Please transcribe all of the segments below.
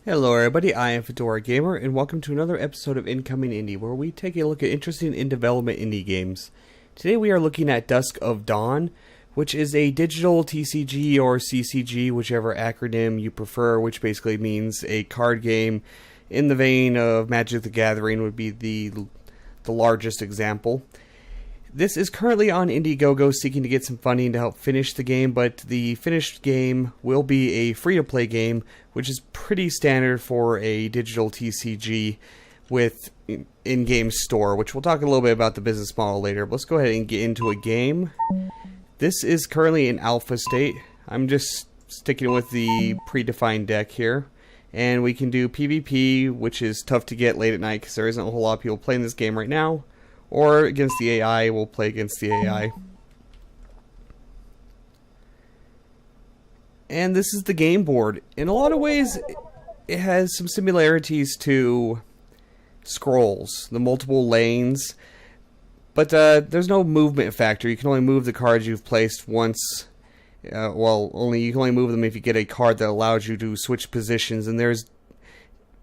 Hello everybody, I am FedoraG4mer, and welcome to another episode of Incoming Indie, where we take a look at interesting in-development indie games. Today we are looking at Dusk of Dawn, which is a digital TCG or CCG, whichever acronym you prefer, which basically means a card game in the vein of Magic the Gathering would be the largest example. This is currently on Indiegogo, seeking to get some funding to help finish the game, but the finished game will be a free-to-play game, which is pretty standard for a digital TCG with in-game store, which we'll talk a little bit about the business model later. But let's go ahead and get into a game. This is currently in alpha state. I'm just sticking with the predefined deck here. And we can do PvP, which is tough to get late at night because there isn't a whole lot of people playing this game right now. Or against the AI, we'll play against the AI. And this is the game board. In a lot of ways, it has some similarities to Scrolls, the multiple lanes. But there's no movement factor. You can only move the cards you've placed once. You can only move them if you get a card that allows you to switch positions. And there's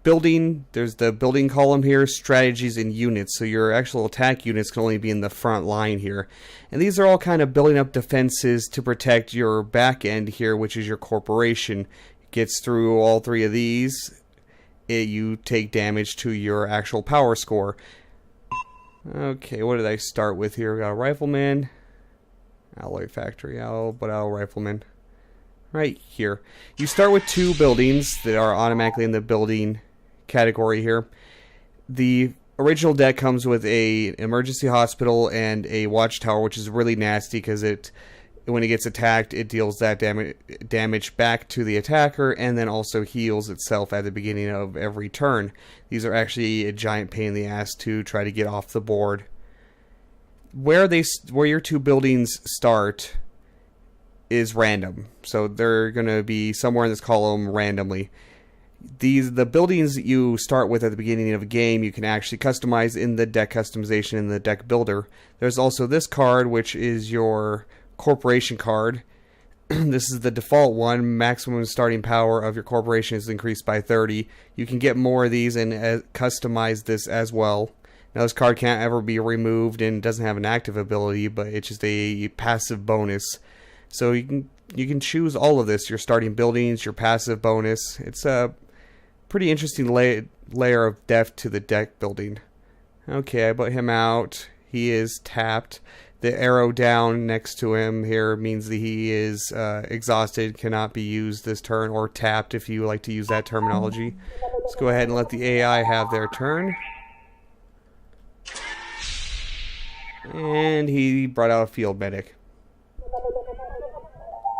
the building column here, strategies, and units. So your actual attack units can only be in the front line here. And these are all kind of building up defenses to protect your back end here, which is your corporation. It gets through all three of these, you take damage to your actual power score. Okay, what did I start with here? We got a rifleman, alloy factory, rifleman. Right here. You start with 2 buildings that are automatically in the building category here. The original deck comes with a emergency hospital and a watchtower, which is really nasty because when it gets attacked, it deals that damage back to the attacker and then also heals itself at the beginning of every turn. These are actually a giant pain in the ass to try to get off the board. Where your 2 buildings start is random, so they're going to be somewhere in this column randomly. The buildings that you start with at the beginning of a game, you can actually customize in the deck customization in the deck builder. There's also this card, which is your corporation card. This is the default one. Maximum starting power of your corporation is increased by 30. You can get more of these and customize this as well. Now this card can't ever be removed and doesn't have an active ability, but it's just a passive bonus. So you can choose all of this, your starting buildings, your passive bonus. It's a pretty interesting layer of depth to the deck building. Okay, I put him out. He is tapped. The arrow down next to him here means that he is exhausted, cannot be used this turn, or tapped if you like to use that terminology. Let's go ahead and let the AI have their turn. And he brought out a field medic.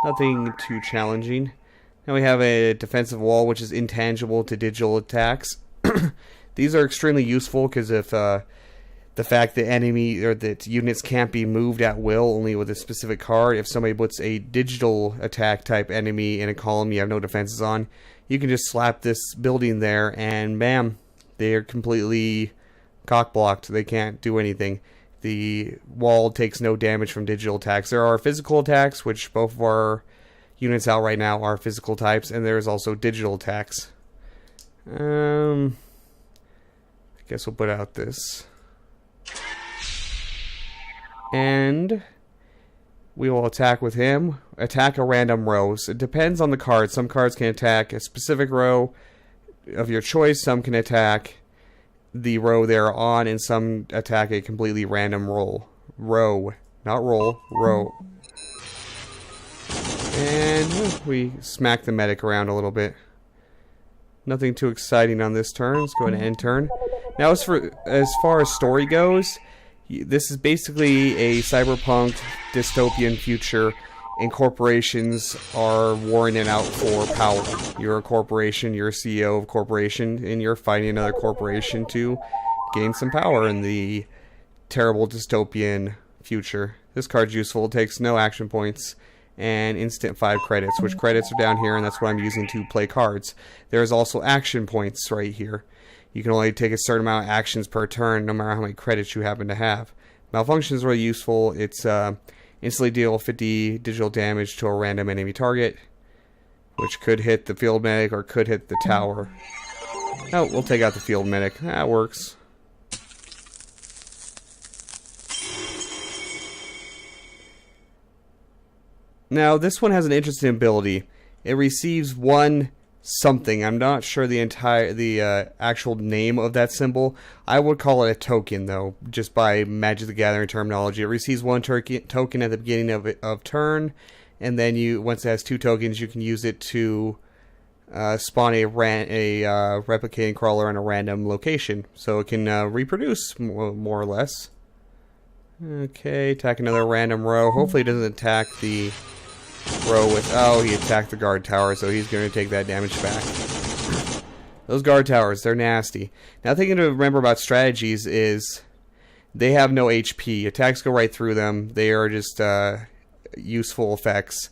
Nothing too challenging. Now we have a defensive wall, which is intangible to digital attacks. These are extremely useful because if the fact that units can't be moved at will, only with a specific card. If somebody puts a digital attack type enemy in a column you have no defenses on, you can just slap this building there, and bam, they are completely cock blocked. They can't do anything. The wall takes no damage from digital attacks. There are physical attacks, which both of our units out right now are physical types, and there's also digital attacks. I guess we'll put out this. And we will attack with him. Attack a random row. So it depends on the card. Some cards can attack a specific row of your choice. Some can attack the row they're on, and some attack a completely random row. And we smack the medic around a little bit. Nothing too exciting on this turn. Let's go ahead and end turn. Now as far as story goes, this is basically a cyberpunk dystopian future, and corporations are warring it out for power. You're a corporation, you're a CEO of a corporation, and you're fighting another corporation to gain some power in the terrible dystopian future. This card's useful. It takes no action points and instant 5 credits, which credits are down here, and that's what I'm using to play cards. There's also action points right here. You can only take a certain amount of actions per turn, no matter how many credits you happen to have. Malfunction is really useful. It's instantly deal 50 digital damage to a random enemy target, which could hit the field medic or could hit the tower. Oh, we'll take out the field medic. That works. Now, this one has an interesting ability. It receives one something. I'm not sure the actual name of that symbol. I would call it a token, though, just by Magic the Gathering terminology. It receives one token at the beginning of turn, and then once it has 2 tokens, you can use it to spawn a replicating crawler in a random location, so it can reproduce more or less. Okay, attack another random row. Hopefully, it doesn't attack the row with... Oh, he attacked the guard tower, so he's going to take that damage back. Those guard towers, they're nasty. Now, thing to remember about strategies is they have no HP. Attacks go right through them. They are just useful effects.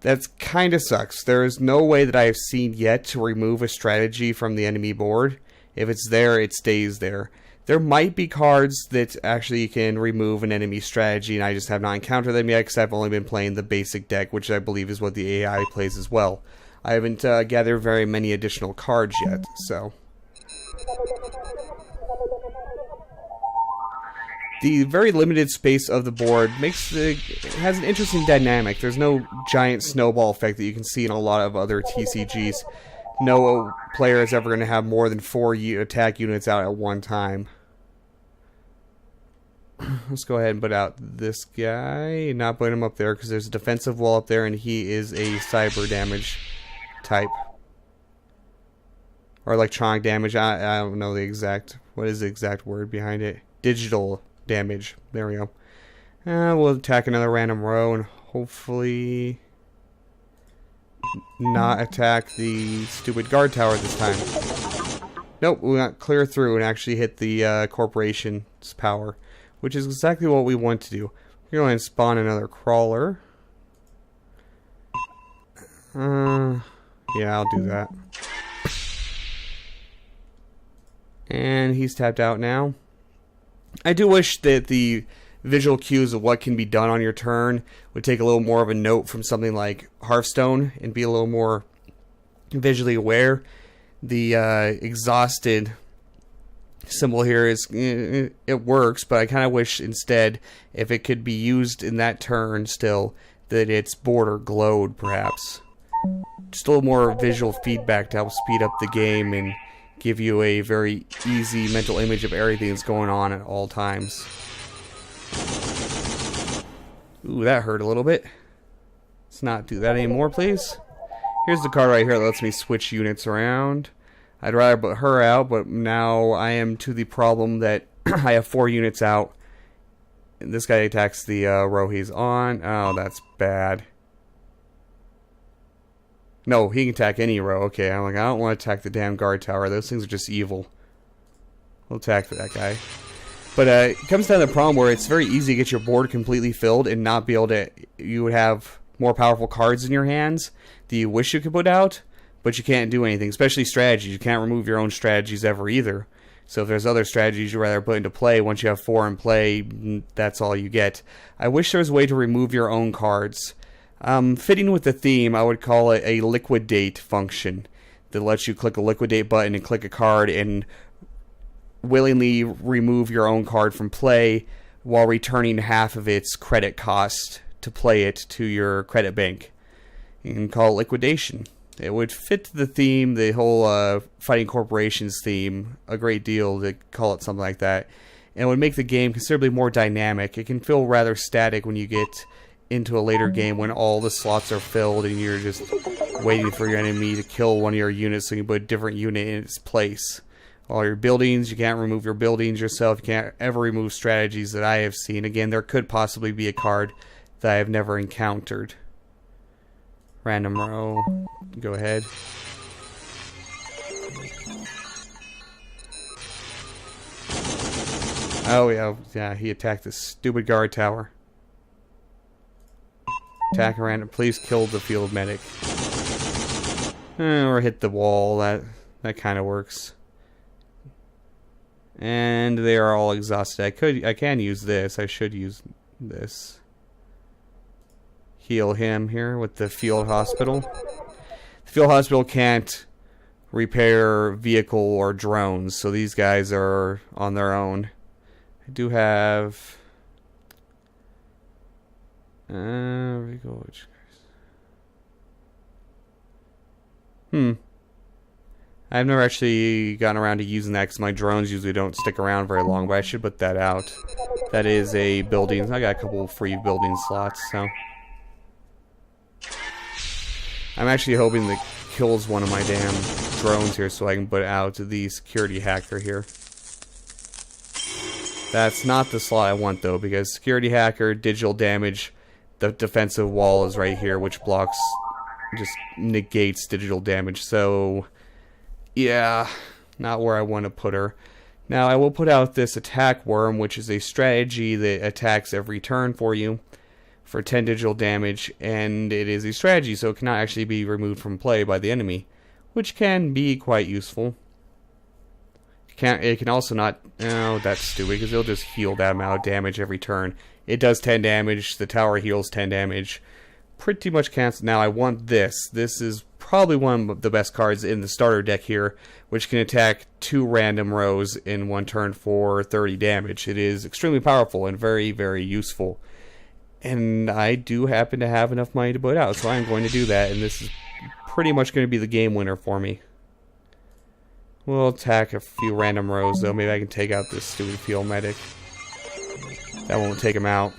That kind of sucks. There is no way that I have seen yet to remove a strategy from the enemy board. If it's there, it stays there. There might be cards that actually can remove an enemy strategy, and I just have not encountered them yet because I've only been playing the basic deck, which I believe is what the AI plays as well. I haven't gathered very many additional cards yet, so... The very limited space of the board has an interesting dynamic. There's no giant snowball effect that you can see in a lot of other TCGs. No player is ever going to have more than 4 attack units out at one time. Let's go ahead and put out this guy. Not put him up there because there's a defensive wall up there and he is a cyber damage type. Or electronic damage. I don't know the exact... What is the exact word behind it? Digital damage. There we go. We'll attack another random row and hopefully not attack the stupid guard tower this time. Nope, we got clear through and actually hit the corporation's power, which is exactly what we want to do. We're going to spawn another crawler. Yeah, I'll do that. And he's tapped out now. I do wish that the visual cues of what can be done on your turn would take a little more of a note from something like Hearthstone and be a little more visually aware. The exhausted symbol here is it works, but I kind of wish instead if it could be used in that turn still that its border glowed perhaps. Just a little more visual feedback to help speed up the game and give you a very easy mental image of everything that's going on at all times. Ooh, that hurt a little bit. Let's not do that anymore, please. Here's the card right here that lets me switch units around. I'd rather put her out, but now I am to the problem that I have 4 units out. And this guy attacks the row he's on. Oh, that's bad. No, he can attack any row. Okay, I'm like, I don't want to attack the damn guard tower. Those things are just evil. We'll attack that guy. But it comes down to the problem where it's very easy to get your board completely filled and not be able to... You would have more powerful cards in your hands that you wish you could put out, but you can't do anything, especially strategies. You can't remove your own strategies ever either. So if there's other strategies you'd rather put into play, once you have 4 in play, that's all you get. I wish there was a way to remove your own cards. Fitting with the theme, I would call it a liquidate function that lets you click a liquidate button and click a card and willingly remove your own card from play while returning half of its credit cost to play it to your credit bank. You can call it liquidation. It would fit the theme, the whole fighting corporations theme, a great deal to call it something like that. And it would make the game considerably more dynamic. It can feel rather static when you get into a later game when all the slots are filled and you're just waiting for your enemy to kill one of your units so you can put a different unit in its place. All your buildings, you can't remove your buildings yourself. You can't ever remove strategies that I have seen. Again, there could possibly be a card that I have never encountered. Random row. Go ahead. Oh, yeah, he attacked this stupid guard tower. Attack random. Please kill the field medic. Or hit the wall. That kind of works. And they are all exhausted. I can use this. I should use this. Heal him here with the field hospital. The field hospital can't repair vehicle or drones, so these guys are on their own. I do have I've never actually gotten around to using that because my drones usually don't stick around very long, but I should put that out. That is a building. I got a couple free building slots, so I'm actually hoping that kills one of my damn drones here so I can put out the security hacker here. That's not the slot I want though, because security hacker, digital damage, the defensive wall is right here, which blocks, just negates digital damage. So yeah, not where I want to put her. Now I will put out this attack worm, which is a strategy that attacks every turn for you for 10 digital damage, and it is a strategy, so it cannot actually be removed from play by the enemy, which can be quite useful. It can also not... Oh, that's stupid, because it'll just heal that amount of damage every turn. It does 10 damage, the tower heals 10 damage. Pretty much cancel. Now I want this. This is probably one of the best cards in the starter deck here, which can attack 2 random rows in 1 turn for 30 damage. It is extremely powerful and very, very useful. And I do happen to have enough money to put out, so I'm going to do that, and this is pretty much going to be the game winner for me. We'll attack a few random rows, though. Maybe I can take out this stupid field medic. That won't take him out.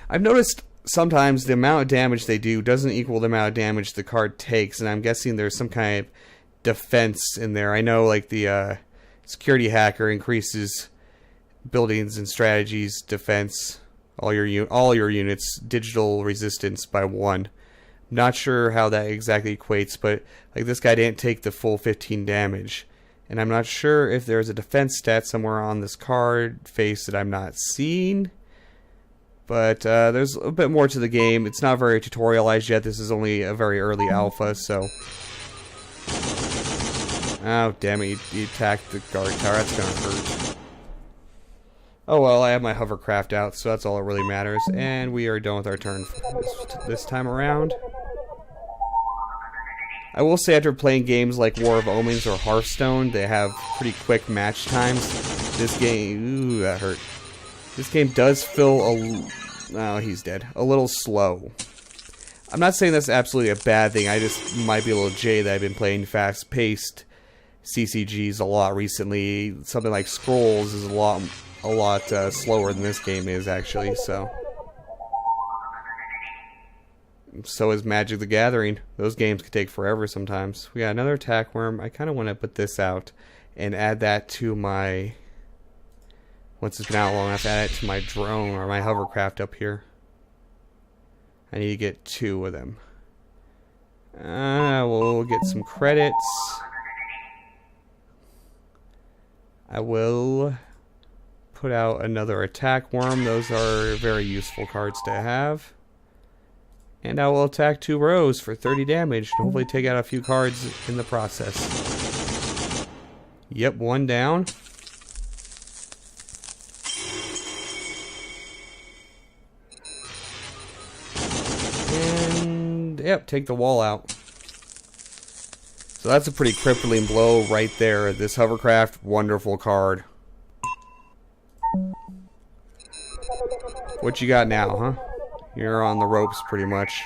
I've noticed sometimes the amount of damage they do doesn't equal the amount of damage the card takes, and I'm guessing there's some kind of defense in there. I know, like, the security hacker increases buildings and strategies defense, all your units, digital resistance by 1. Not sure how that exactly equates, but like this guy didn't take the full 15 damage. And I'm not sure if there's a defense stat somewhere on this card face that I'm not seeing. But there's a bit more to the game. It's not very tutorialized yet. This is only a very early alpha, so... Oh, damn it. He attacked the guard tower. That's gonna hurt. Oh well, I have my hovercraft out, so that's all that really matters. And we are done with our turn this time around. I will say, after playing games like War of Omens or Hearthstone, they have pretty quick match times. This game... Ooh, that hurt. This game does feel oh, he's dead. A little slow. I'm not saying that's absolutely a bad thing. I just might be a little jaded that I've been playing fast-paced CCGs a lot recently. Something like Scrolls is a lot slower than this game is, actually, so is Magic the Gathering. Those games can take forever sometimes. We got another attack worm. I kind of want to put this out and add that to my... Once it's been out long enough, add it to my drone or my hovercraft up here. I need to get 2 of them. We'll get some credits. I will put out another attack worm. Those are very useful cards to have. And I will attack 2 rows for 30 damage and hopefully take out a few cards in the process. Yep, 1 down. And yep, take the wall out. So that's a pretty crippling blow right there. This hovercraft, wonderful card. What you got now, huh? You're on the ropes pretty much.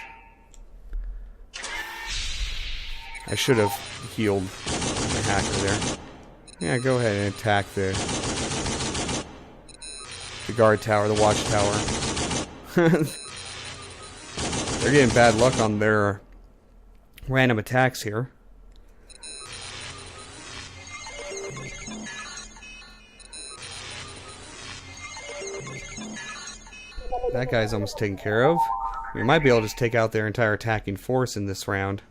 I should have healed the hacker there. Yeah, go ahead and attack the guard tower, the watch tower. They're getting bad luck on their random attacks here. That guy's almost taken care of. We might be able to just take out their entire attacking force in this round.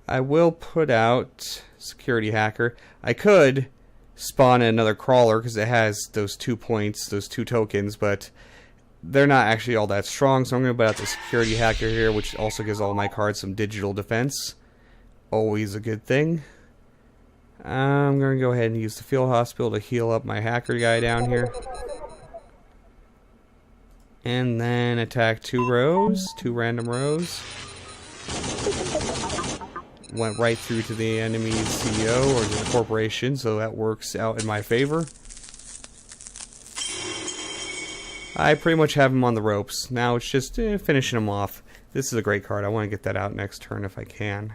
I will put out security hacker. I could spawn another crawler because it has those 2 points, those 2 tokens, but they're not actually all that strong, so I'm going to put out the security hacker here, which also gives all my cards some digital defense. Always a good thing. I'm going to go ahead and use the field hospital to heal up my hacker guy down here. And then attack two random rows. Went right through to the enemy's CEO or to the corporation, so that works out in my favor. I pretty much have him on the ropes. Now it's just finishing him off. This is a great card. I want to get that out next turn if I can.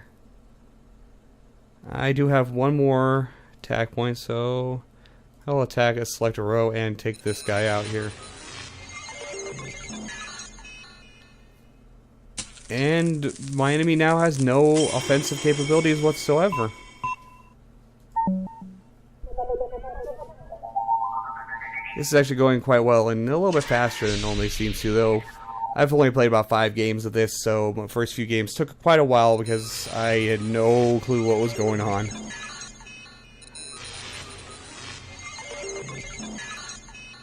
I do have one more attack point, so I'll attack a select a row and take this guy out here. And my enemy now has no offensive capabilities whatsoever. This is actually going quite well and a little bit faster than it normally seems to, though. I've only played about 5 games of this, so my first few games took quite a while because I had no clue what was going on.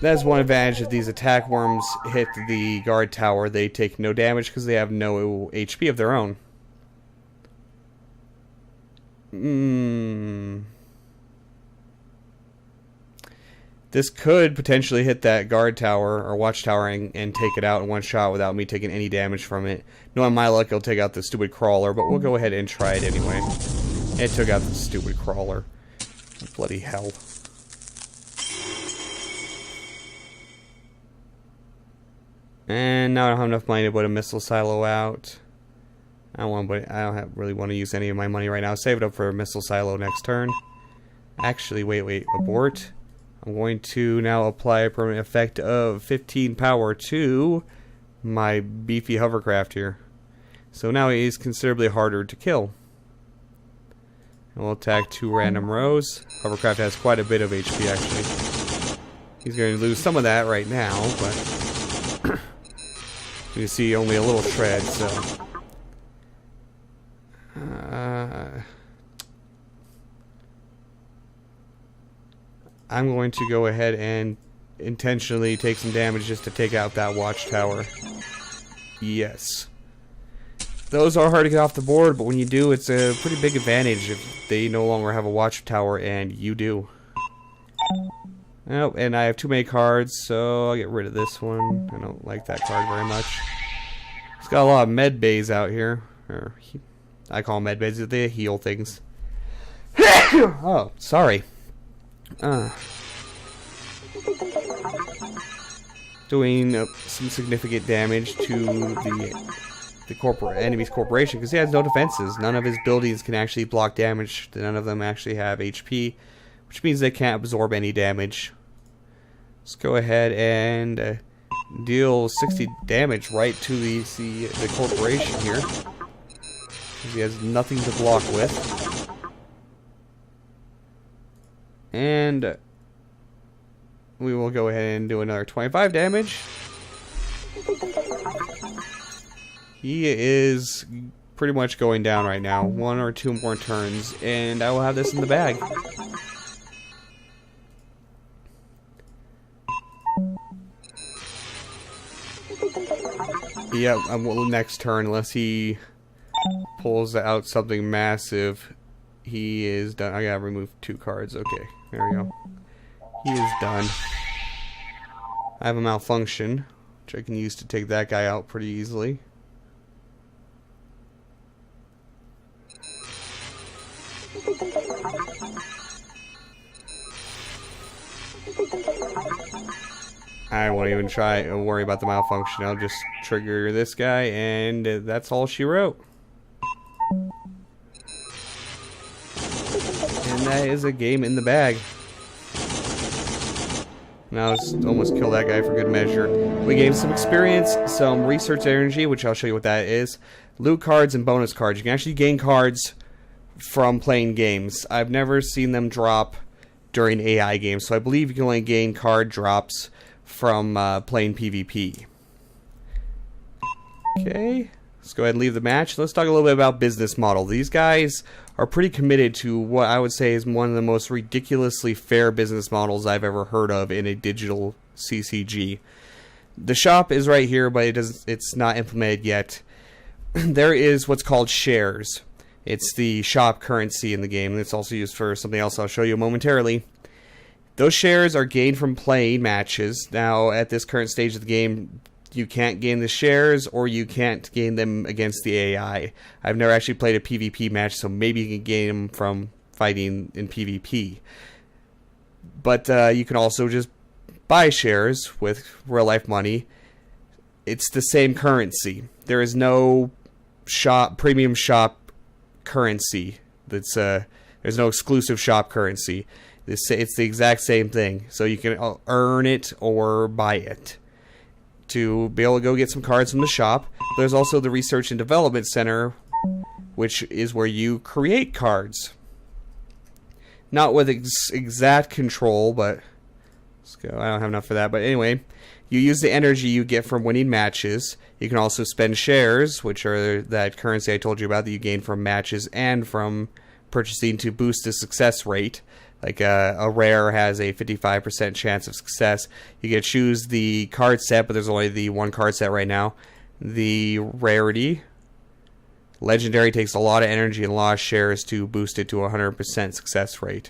That's one advantage. If these attack worms hit the guard tower, they take no damage because they have no HP of their own. This could potentially hit that guard tower or watchtower and take it out in one shot without me taking any damage from it. Knowing my luck, it'll take out the stupid crawler, but we'll go ahead and try it anyway. It took out the stupid crawler. Bloody hell. And now I don't have enough money to put a missile silo out. I don't really want to use any of my money right now. Save it up for a missile silo next turn. Actually, wait, abort. I'm going to now apply a permanent effect of 15 power to my beefy hovercraft here. So now he's considerably harder to kill. And we'll attack 2 random rows. Hovercraft has quite a bit of HP actually. He's going to lose some of that right now, but you see only a little shred, so. I'm going to go ahead and intentionally take some damage just to take out that watchtower. Yes. Those are hard to get off the board, but when you do, it's a pretty big advantage if they no longer have a watchtower and you do. Oh, and I have too many cards, so I'll get rid of this one. I don't like that card very much. It's got a lot of med bays out here. I call them med bays, they heal things. Oh, sorry. Doing some significant damage to the enemy's corporation because he has no defenses. None of his buildings can actually block damage. None of them actually have HP, which means they can't absorb any damage. Let's go ahead and deal 60 damage right to the corporation here. He has nothing to block with. And we will go ahead and do another 25 damage. He is pretty much going down right now. 1 or 2 more turns, and I will have this in the bag. Yep, next turn, unless he pulls out something massive, he is done. I gotta remove 2 cards. Okay, there we go. He is done. I have a malfunction, which I can use to take that guy out pretty easily. I won't even try to worry about the malfunction. I'll just trigger this guy, and that's all she wrote. And that is a game in the bag. Now let's almost kill that guy for good measure. We gained some experience, some research energy, which I'll show you what that is. Loot cards and bonus cards. You can actually gain cards from playing games. I've never seen them drop during AI games, so I believe you can only gain card drops from playing PvP. Okay, let's go ahead and leave the match. Let's talk a little bit about business model. These guys are pretty committed to what I would say is one of the most ridiculously fair business models I've ever heard of in a digital CCG. The shop is right here, but it's not implemented yet. There is what's called shares. It's the shop currency in the game. It's also used for something else I'll show you momentarily. Those shares are gained from playing matches. Now, at this current stage of the game, you can't gain the shares, or you can't gain them against the AI. I've never actually played a PvP match, so maybe you can gain them from fighting in PvP. But you can also just buy shares with real-life money. It's the same currency. There is no premium shop currency. There's no exclusive shop currency. It's the exact same thing. So you can earn it or buy it to be able to go get some cards from the shop. There's also the Research and Development Center, which is where you create cards. Not with exact control, but let's go. I don't have enough for that. But anyway, you use the energy you get from winning matches. You can also spend shares, which are that currency I told you about that you gain from matches and from purchasing to boost the success rate. Like a rare has a 55% chance of success. You get to choose the card set, but there's only the one card set right now. The rarity. Legendary takes a lot of energy and a lot of shares to boost it to 100% success rate.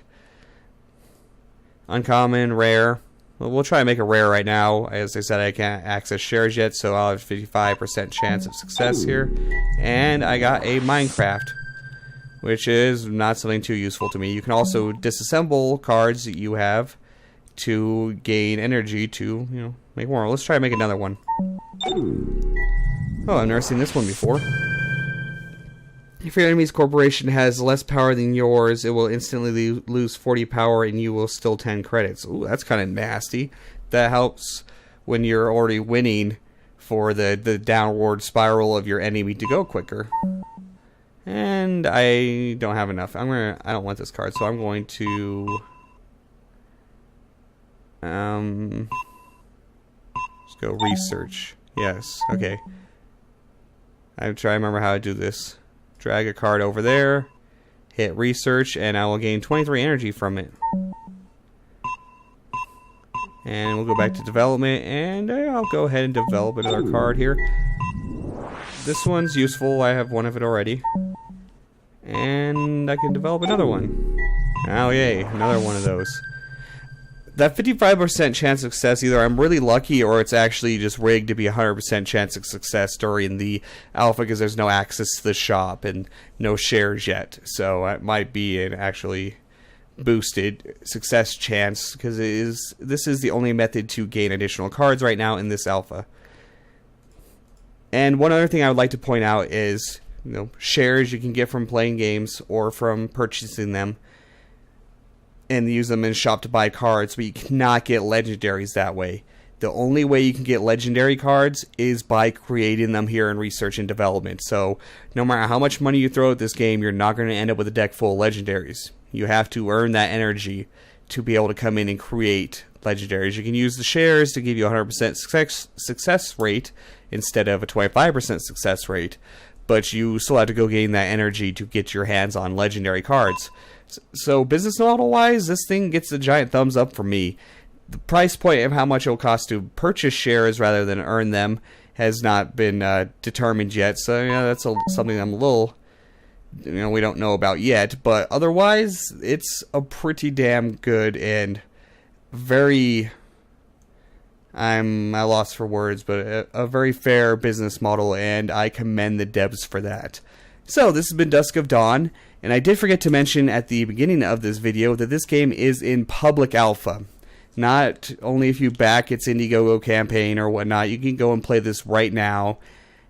Uncommon, rare. Well, we'll try and make a rare right now. As I said, I can't access shares yet, so I'll have a 55% chance of success here. And I got a Minecraft, which is not something too useful to me. You can also disassemble cards that you have to gain energy to, make more. Let's try and make another one. Oh, I've never seen this one before. If your enemy's corporation has less power than yours, it will instantly lose 40 power and you will still 10 credits. Ooh, that's kind of nasty. That helps when you're already winning for the downward spiral of your enemy to go quicker. And I don't have enough. I don't want this card, so I'm going to let's go research. Yes, okay. I'm trying to remember how to do this. Drag a card over there, hit research, and I will gain 23 energy from it. And we'll go back to development, and I'll go ahead and develop another card here. This one's useful. I have one of it already. And I can develop another one. Oh, yay. Another one of those. That 55% chance of success, either I'm really lucky or it's actually just rigged to be 100% chance of success during the alpha because there's no access to the shop and no shares yet. So it might be an actually boosted success chance because this is the only method to gain additional cards right now in this alpha. And one other thing I would like to point out is, shares you can get from playing games or from purchasing them and use them in shop to buy cards, but you cannot get legendaries that way. The only way you can get legendary cards is by creating them here in research and development. So no matter how much money you throw at this game, you're not going to end up with a deck full of legendaries. You have to earn that energy to be able to come in and create legendaries. You can use the shares to give you a 100% success rate instead of a 25% success rate, but you still have to go gain that energy to get your hands on legendary cards. So business model wise, this thing gets a giant thumbs up from me. The price point of how much it will cost to purchase shares rather than earn them has not been determined yet. So that's something I'm a little, we don't know about yet. But otherwise, it's a pretty damn good and very, I'm at a loss for words, but a very fair business model, and I commend the devs for that. So this has been Dusk of Dawn, and I did forget to mention at the beginning of this video that this game is in public alpha. Not only if you back its Indiegogo campaign or whatnot, you can go and play this right now,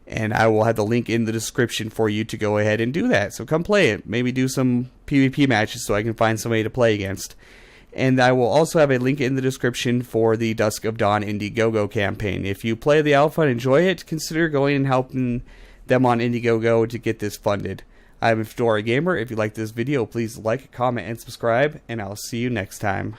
and I will have the link in the description for you to go ahead and do that. So come play it. Maybe do some PvP matches so I can find somebody to play against. And I will also have a link in the description for the Dusk of Dawn Indiegogo campaign. If you play the alpha and enjoy it, consider going and helping them on Indiegogo to get this funded. I'm FedoraG4mer. If you like this video, please like, comment, and subscribe, and I'll see you next time.